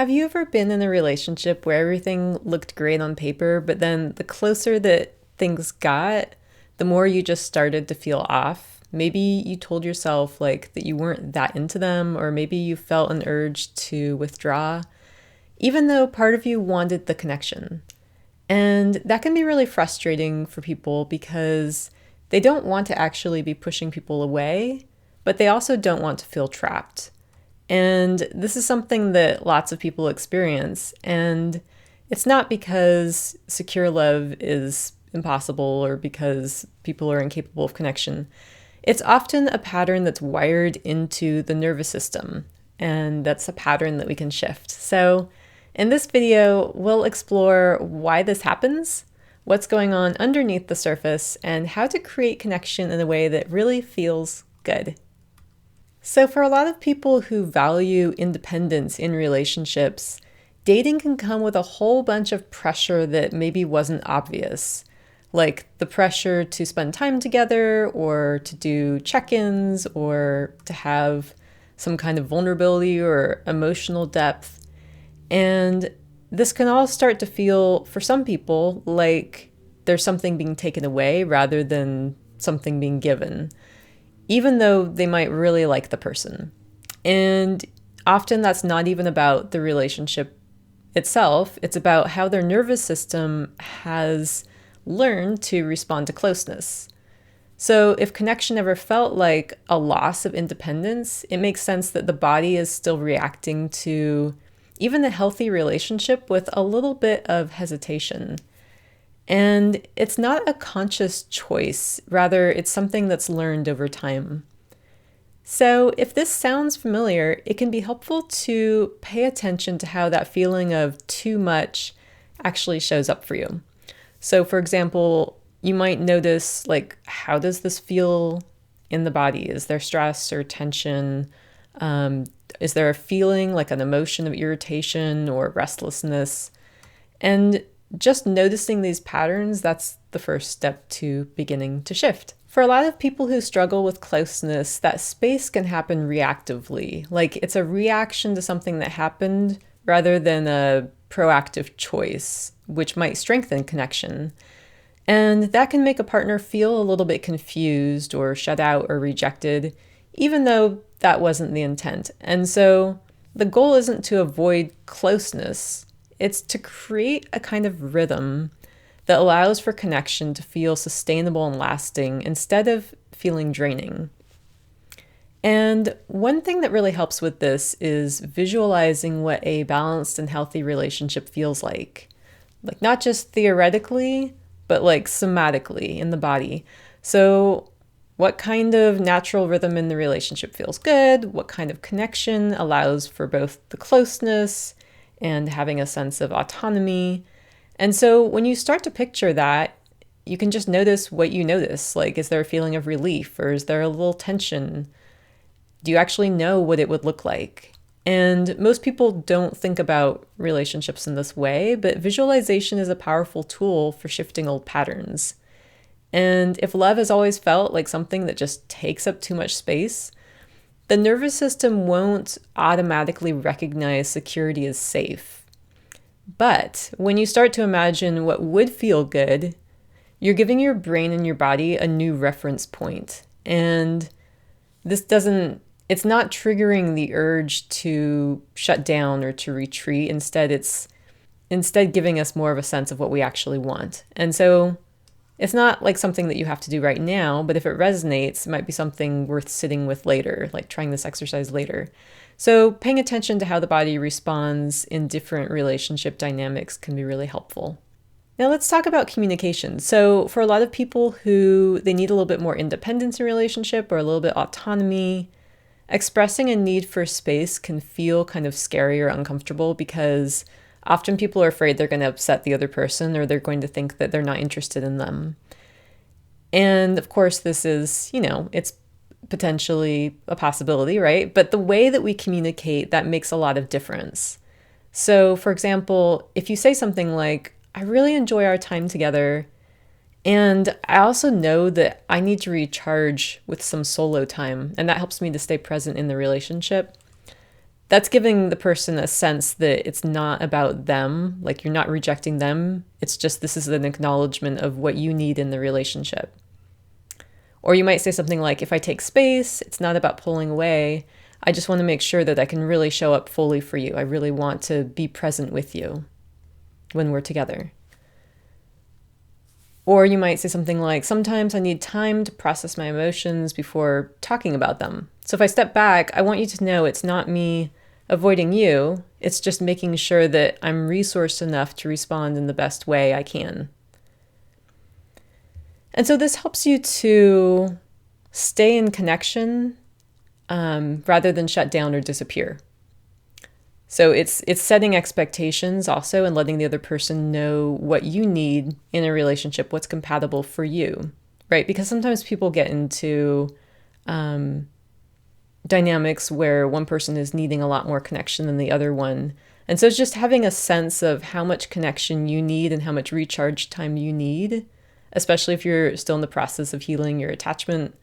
Have you ever been in a relationship where everything looked great on paper, but then the closer that things got, the more you just started to feel off? Maybe you told yourself like that you weren't that into them, or maybe you felt an urge to withdraw, even though part of you wanted the connection. And that can be really frustrating for people because they don't want to actually be pushing people away, but they also don't want to feel trapped. And this is something that lots of people experience. And it's not because secure love is impossible or because people are incapable of connection. It's often a pattern that's wired into the nervous system, and that's a pattern that we can shift. So in this video, we'll explore why this happens, what's going on underneath the surface, and how to create connection in a way that really feels good. So for a lot of people who value independence in relationships, dating can come with a whole bunch of pressure that maybe wasn't obvious, like the pressure to spend time together or to do check-ins or to have some kind of vulnerability or emotional depth. And this can all start to feel, for some people, like there's something being taken away rather than something being given, even though they might really like the person. And often that's not even about the relationship itself. It's about how their nervous system has learned to respond to closeness. So if connection ever felt like a loss of independence, it makes sense that the body is still reacting to even a healthy relationship with a little bit of hesitation. And it's not a conscious choice, rather it's something that's learned over time. So if this sounds familiar, it can be helpful to pay attention to how that feeling of too much actually shows up for you. So for example, you might notice, like, how does this feel in the body? Is there stress or tension? Is there a feeling, like an emotion of irritation or restlessness? And just noticing these patterns, that's the first step to beginning to shift. For a lot of people who struggle with closeness, that space can happen reactively. Like it's a reaction to something that happened rather than a proactive choice, which might strengthen connection. And that can make a partner feel a little bit confused or shut out or rejected, even though that wasn't the intent. And so the goal isn't to avoid closeness. It's to create a kind of rhythm that allows for connection to feel sustainable and lasting instead of feeling draining. And one thing that really helps with this is visualizing what a balanced and healthy relationship feels like. Like not just theoretically, but like somatically in the body. So what kind of natural rhythm in the relationship feels good? What kind of connection allows for both the closeness and having a sense of autonomy? And so when you start to picture that, you can just notice what you notice. Like, is there a feeling of relief or is there a little tension? Do you actually know what it would look like? And most people don't think about relationships in this way, but visualization is a powerful tool for shifting old patterns. And if love has always felt like something that just takes up too much space, the nervous system won't automatically recognize security as safe. But when you start to imagine what would feel good, you're giving your brain and your body a new reference point. And it's not triggering the urge to shut down or to retreat. It's giving us more of a sense of what we actually want. And so it's not like something that you have to do right now, but if it resonates, it might be something worth sitting with later, like trying this exercise later. So paying attention to how the body responds in different relationship dynamics can be really helpful. Now let's talk about communication. So for a lot of people who they need a little bit more independence in a relationship or a little bit autonomy, expressing a need for space can feel kind of scary or uncomfortable because often people are afraid they're going to upset the other person or they're going to think that they're not interested in them. And of course, this is, it's potentially a possibility, right? But the way that we communicate, that makes a lot of difference. So for example, if you say something like, I really enjoy our time together, and I also know that I need to recharge with some solo time, and that helps me to stay present in the relationship. That's giving the person a sense that it's not about them, like you're not rejecting them. It's just this is an acknowledgement of what you need in the relationship. Or you might say something like, if I take space, it's not about pulling away. I just want to make sure that I can really show up fully for you. I really want to be present with you when we're together. Or you might say something like, sometimes I need time to process my emotions before talking about them. So if I step back, I want you to know it's not me avoiding you. It's just making sure that I'm resourced enough to respond in the best way I can. And so this helps you to stay in connection rather than shut down or disappear. So it's setting expectations also and letting the other person know what you need in a relationship, what's compatible for you, right? Because sometimes people get into dynamics where one person is needing a lot more connection than the other one. And so it's just having a sense of how much connection you need and how much recharge time you need, especially if you're still in the process of healing your attachment.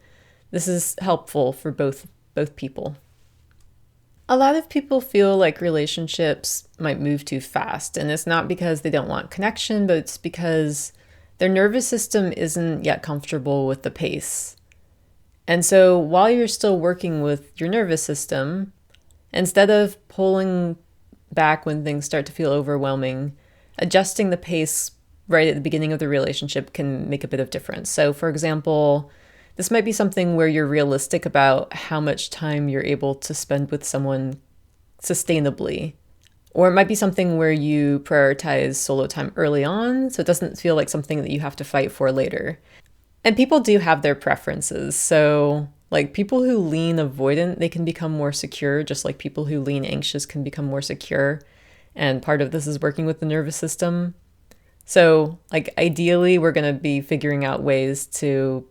This is helpful for both people. A lot of people feel like relationships might move too fast, and it's not because they don't want connection, but it's because their nervous system isn't yet comfortable with the pace. And so while you're still working with your nervous system, instead of pulling back when things start to feel overwhelming, adjusting the pace right at the beginning of the relationship can make a bit of difference. So for example, this might be something where you're realistic about how much time you're able to spend with someone sustainably. Or it might be something where you prioritize solo time early on, so it doesn't feel like something that you have to fight for later. And people do have their preferences. So like people who lean avoidant, they can become more secure, just like people who lean anxious can become more secure. And part of this is working with the nervous system. So like ideally, we're going to be figuring out ways to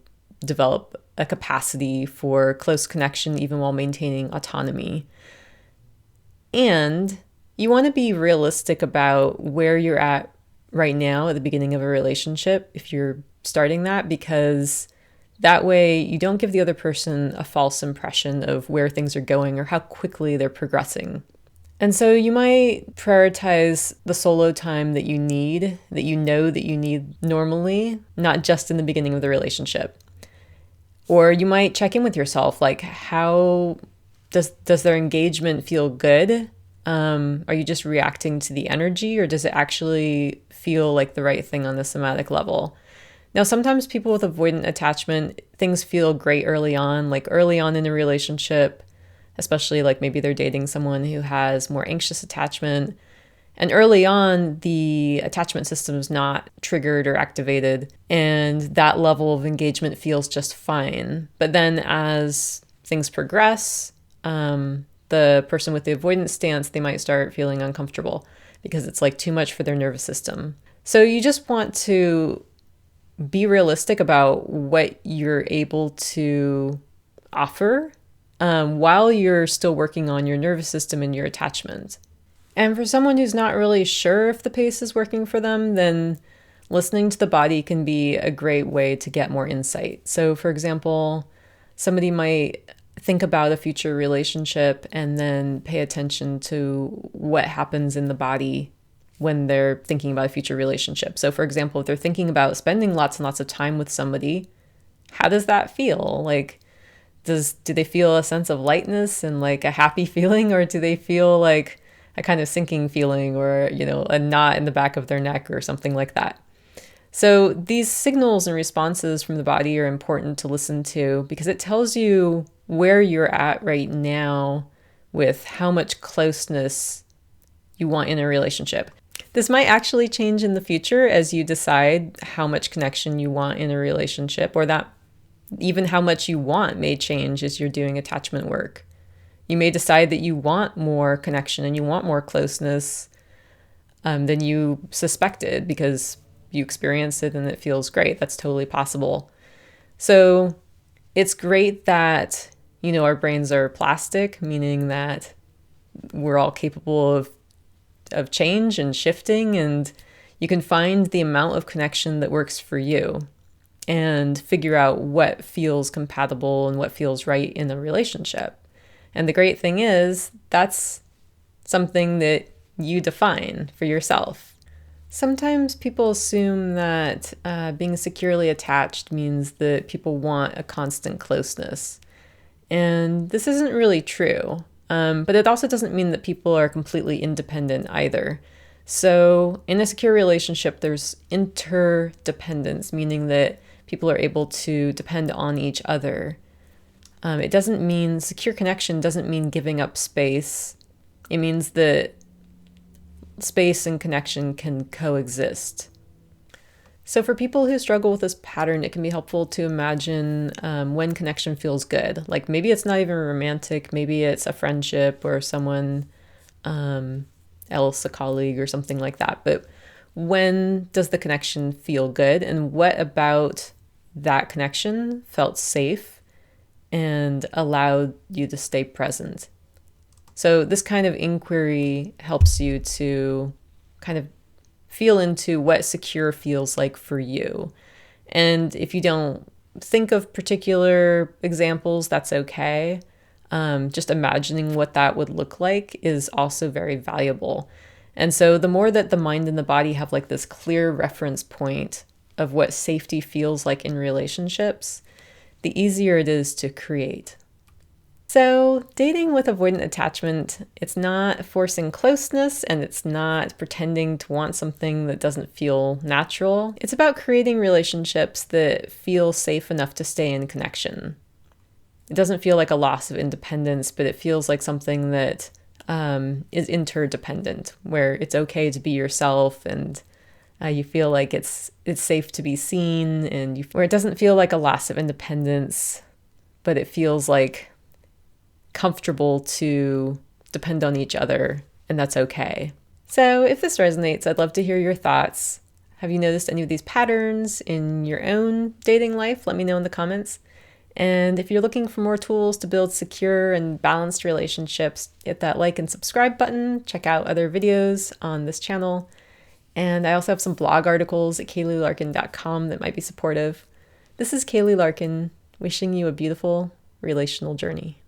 develop a capacity for close connection even while maintaining autonomy. And you want to be realistic about where you're at right now at the beginning of a relationship if you're starting that, because that way you don't give the other person a false impression of where things are going or how quickly they're progressing. And so you might prioritize the solo time that you need, that you know that you need normally, not just in the beginning of the relationship. Or you might check in with yourself, like how does their engagement feel good? Are you just reacting to the energy, or does it actually feel like the right thing on the somatic level? Now, sometimes people with avoidant attachment, things feel great early on, like early on in a relationship, especially like maybe they're dating someone who has more anxious attachment. And early on, the attachment system is not triggered or activated, and that level of engagement feels just fine. But then as things progress, the person with the avoidance stance, they might start feeling uncomfortable because it's like too much for their nervous system. So you just want to be realistic about what you're able to offer while you're still working on your nervous system and your attachment. And for someone who's not really sure if the pace is working for them, then listening to the body can be a great way to get more insight. So for example, somebody might think about a future relationship and then pay attention to what happens in the body when they're thinking about a future relationship. So for example, if they're thinking about spending lots and lots of time with somebody, how does that feel? Like, do they feel a sense of lightness and like a happy feeling, or do they feel like a kind of sinking feeling, or, you know, a knot in the back of their neck or something like that? So these signals and responses from the body are important to listen to because it tells you where you're at right now with how much closeness you want in a relationship. This might actually change in the future as you decide how much connection you want in a relationship, or that even how much you want may change as you're doing attachment work. You may decide that you want more connection and you want more closeness than you suspected because you experienced it and it feels great. That's totally possible. So it's great that, you know, our brains are plastic, meaning that we're all capable of change and shifting, and you can find the amount of connection that works for you and figure out what feels compatible and what feels right in a relationship. And the great thing is that's something that you define for yourself. Sometimes people assume that being securely attached means that people want a constant closeness. And this isn't really true. But it also doesn't mean that people are completely independent either. So in a secure relationship, there's interdependence, meaning that people are able to depend on each other. It doesn't mean secure connection doesn't mean giving up space. It means that space and connection can coexist. So for people who struggle with this pattern, it can be helpful to imagine when connection feels good. Like maybe it's not even romantic, maybe it's a friendship or someone else, a colleague or something like that. But when does the connection feel good? And what about that connection felt safe and allowed you to stay present? So this kind of inquiry helps you to kind of feel into what secure feels like for you. And if you don't think of particular examples, that's okay. Just imagining what that would look like is also very valuable. And so the more that the mind and the body have like this clear reference point of what safety feels like in relationships, the easier it is to create. So dating with avoidant attachment, it's not forcing closeness and it's not pretending to want something that doesn't feel natural. It's about creating relationships that feel safe enough to stay in connection. It doesn't feel like a loss of independence, but it feels like something that is interdependent, where it's okay to be yourself and you feel like it's safe to be seen, and where it doesn't feel like a loss of independence, but it feels like comfortable to depend on each other, and that's okay. So if this resonates, I'd love to hear your thoughts. Have you noticed any of these patterns in your own dating life? Let me know in the comments. And if you're looking for more tools to build secure and balanced relationships, hit that like and subscribe button. Check out other videos on this channel. And I also have some blog articles at kayleelarkin.com that might be supportive. This is Kaylee Larkin, wishing you a beautiful relational journey.